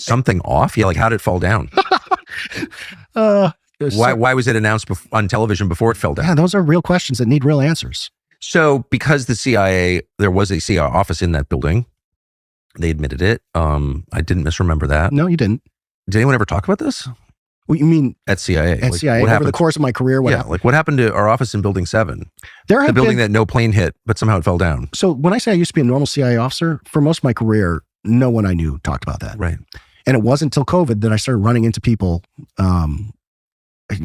something off? Yeah, like how did it fall down? Why was it announced on television before it fell down? Yeah, those are real questions that need real answers. So because there was a CIA office in that building, they admitted it. I didn't misremember that. No, you didn't. Did anyone ever talk about this? What you mean? At CIA? At CIA, over the course of my career, what happened? Like what happened to our office in Building 7? The building that no plane hit, but somehow it fell down. So when I say I used to be a normal CIA officer, for most of my career, no one I knew talked about that. Right. And it wasn't until COVID that I started running into people,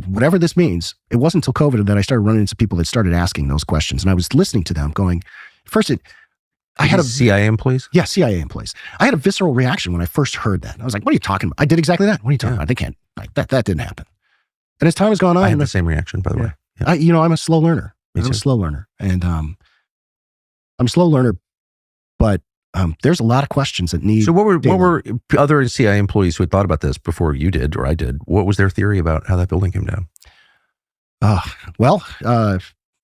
whatever this means, it wasn't until COVID that I started running into people that started asking those questions. And I was listening to them going, first, I had CIA employees? Yeah, CIA employees. I had a visceral reaction when I first heard that. I was like, what are you talking about? I did exactly that. What are you talking about? They can't, that didn't happen. And as time has gone on. I had the same reaction, by the way. Yeah. I'm a slow learner. I'm a slow learner. And I'm a slow learner, but there's a lot of questions that need. So what were other CIA employees who had thought about this before you did or I did? What was their theory about how that building came down?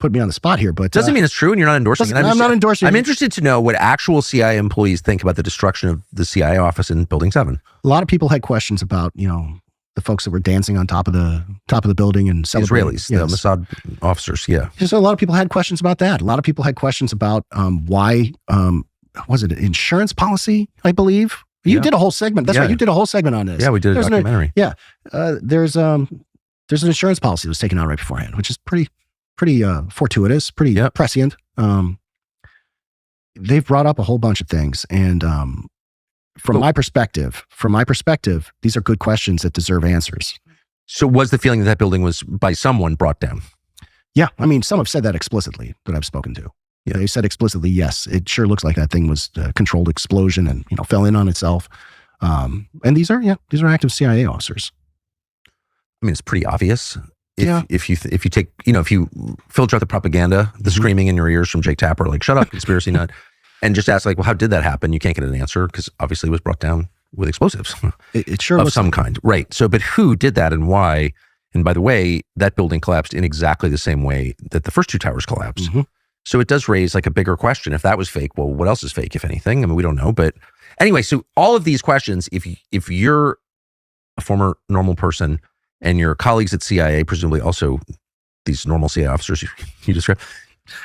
Put me on the spot here, but doesn't mean it's true and you're not endorsing it. I'm not endorsing it. I'm interested to know what actual CIA employees think about the destruction of the CIA office in Building 7. A lot of people had questions about, the folks that were dancing on top of the building and celebrating. Israelis, the Mossad officers, yeah. So a lot of people had questions about that. A lot of people had questions about why, was it an insurance policy, I believe? You did a whole segment. That's right. You did a whole segment on this. Yeah, we did a documentary. There's an insurance policy that was taken out right beforehand, which is pretty fortuitous, pretty prescient. They've brought up a whole bunch of things. And from my perspective, these are good questions that deserve answers. So was the feeling that building was by someone brought down? Yeah. I mean, some have said that explicitly that I've spoken to. Yeah. They said explicitly, yes, it sure looks like that thing was a controlled explosion and, fell in on itself. And these are active CIA officers. I mean, it's pretty obvious. If you take, if you filter out the propaganda, the screaming in your ears from Jake Tapper, like, shut up, conspiracy nut, and just ask, like, well, how did that happen? You can't get an answer because obviously it was brought down with explosives. It sure of some kind. Right. So, but who did that and why? And by the way, that building collapsed in exactly the same way that the first two towers collapsed. Mm-hmm. So it does raise like a bigger question. If that was fake, well, what else is fake, if anything? I mean, we don't know. But anyway, so all of these questions, if you're a former normal person and your colleagues at CIA, presumably also these normal CIA officers you described.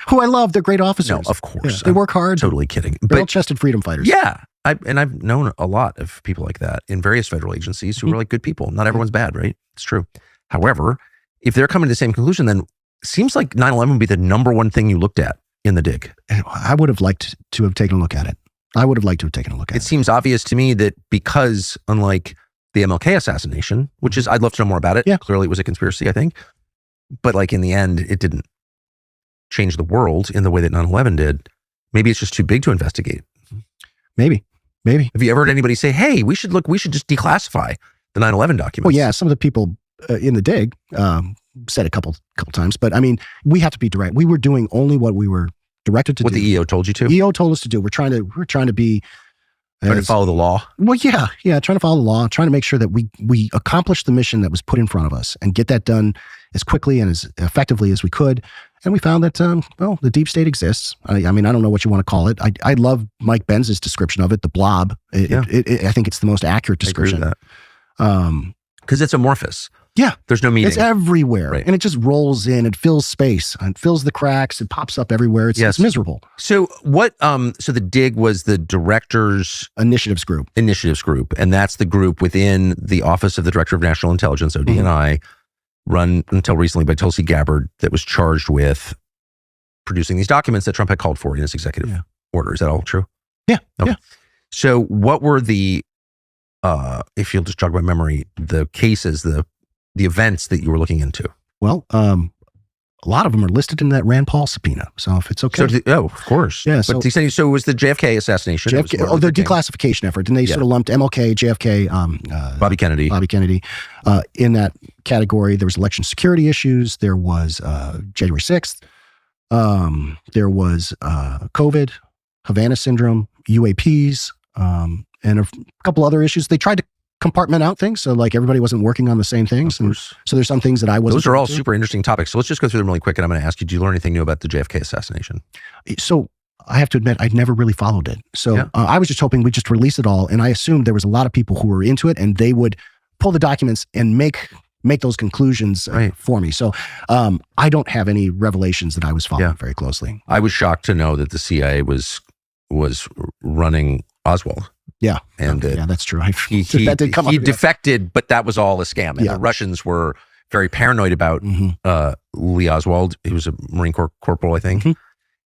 Who I love, they're great officers. No, of course. They work hard. Totally kidding. Barrel-chested freedom fighters. Yeah. I've known a lot of people like that in various federal agencies who are like good people. Not everyone's bad, right? It's true. However, if they're coming to the same conclusion, then it seems like 9/11 would be the number one thing you looked at in the dig. I would have liked to have taken a look at it. It seems obvious to me that because unlike the MLK assassination, which is, I'd love to know more about it. Yeah. Clearly it was a conspiracy, I think. But like in the end, it didn't change the world in the way that 9/11 did. Maybe it's just too big to investigate. Maybe. Have you ever heard anybody say, hey, we should just declassify the 9/11 documents? Well, yeah, some of the people in the dig said a couple times, but I mean, we have to be direct. We were doing only what we were directed to do. What the EO told you to? EO told us to do. We're trying to be trying to follow the law. Well, yeah, trying to follow the law, trying to make sure that we accomplish the mission that was put in front of us and get that done as quickly and as effectively as we could. And we found that, the deep state exists. I mean, I don't know what you want to call it. I love Mike Benz's description of it, the blob. I think it's the most accurate description. I agree with that. Because it's amorphous. Yeah. There's no meaning. It's everywhere. Right. And it just rolls in. It fills space. And fills the cracks. It pops up everywhere. It's miserable. So what, so the dig was the Directors... Initiatives Group. And that's the group within the Office of the Director of National Intelligence, ODNI, run until recently by Tulsi Gabbard, that was charged with producing these documents that Trump had called for in his executive order. Is that all true? Yeah. Okay. Yeah. So what were the, if you'll just jog my memory, the cases, the events that you were looking into? Well, a lot of them are listed in that Rand Paul subpoena. So if it's okay. So of course. Yeah. But so it was the JFK assassination. The declassification effort. And they sort of lumped MLK, JFK, Bobby Kennedy. In that category. There was election security issues. There was January 6th. There was COVID, Havana syndrome, UAPs, and a couple other issues. They tried to compartment out things, so like everybody wasn't working on the same things, and so there's some things that I wasn't. Those are all super interesting topics. So let's just go through them really quick, and I'm going to ask you: did you learn anything new about the JFK assassination? So I have to admit, I'd never really followed it. So I was just hoping we'd just release it all. And I assumed there was a lot of people who were into it and they would pull the documents and make those conclusions for me. So I don't have any revelations that I was following very closely. I was shocked to know that the CIA was running Oswald. Yeah. And that's true. He defected, but that was all a scam. And the Russians were very paranoid about Lee Oswald. He was a Marine Corps corporal, I think.